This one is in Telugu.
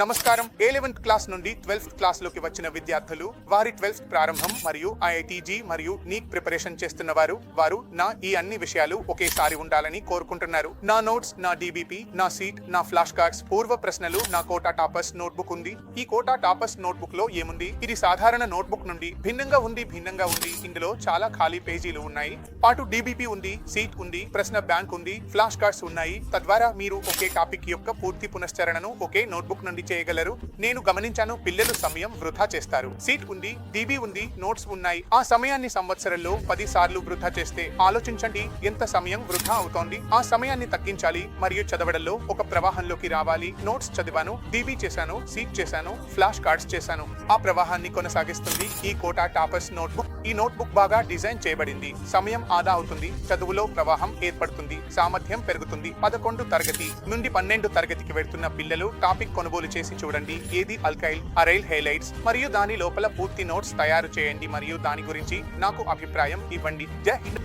నమస్కారం. 11th క్లాస్ నుండి 12th క్లాస్ లోకి వచ్చిన విద్యార్థులు, వారి 12th ప్రారంభం మరియు ఐఐటీజీ మరియు నీట్ ప్రిపరేషన్ చేస్తున్న వారు నా ఈ అన్ని విషయాలు ఒకేసారి ఉండాలని కోరుకుంటున్నారు. నా నోట్స్, నా డిబిపి, నా సీట్, నా ఫ్లాష్ కార్డ్స్, పూర్వ ప్రశ్నలు, నా కోటా టాపర్స్ నోట్బుక్ ఉంది. ఈ కోటా టాపర్స్ నోట్బుక్ లో ఏముంది? ఇది సాధారణ నోట్బుక్ నుండి భిన్నంగా ఉంది. ఇందులో చాలా ఖాళీ పేజీలు ఉన్నాయి. పాటు డిబిపి ఉంది, సీట్ ఉంది, ప్రశ్న బ్యాంక్ ఉంది, ఫ్లాష్ కార్డ్స్ ఉన్నాయి. తద్వారా మీరు ఒకే టాపిక్ యొక్క పూర్తి పునశ్చరణను ఒకే నోట్బుక్ నుండి చేయగలరు. నేను గమనించాను, పిల్లలు సమయం వృధా చేస్తారు. సీట్ ఉంది, డిబి ఉంది, నోట్స్ ఉన్నాయి. ఆ సమయాన్ని సంవత్సరంలో 10 సార్లు వృధా చేస్తే ఆలోచించండి ఎంత సమయం వృధా అవుతోంది. ఆ సమయాన్ని తగ్గించాలి మరియు చదవడంలో ఒక ప్రవాహంలోకి రావాలి. నోట్స్ చదివాను, డిబి చేశాను, సీట్ చేశాను, ఫ్లాష్ కార్డ్స్ చేశాను. ఆ ప్రవాహాన్ని కొనసాగిస్తుంది ఈ కోటా టాపర్స్ నోట్బుక్. ఈ నోట్బుక్ బాగా డిజైన్ చేయబడింది. సమయం ఆదా అవుతుంది, చదువులో ప్రవాహం ఏర్పడుతుంది, సామర్థ్యం పెరుగుతుంది. 11 తరగతి నుండి 12 తరగతికి వెళ్తున్న పిల్లలు టాపిక్ కొనుగోలు చేసి చూడండి. ఏది అల్కైల్, అరైల్ హైలైట్స్ మరియు దాని లోపల పూర్తి నోట్స్ తయారు చేయండి మరియు దాని గురించి నాకు అభిప్రాయం ఇవ్వండి. జై హింద్.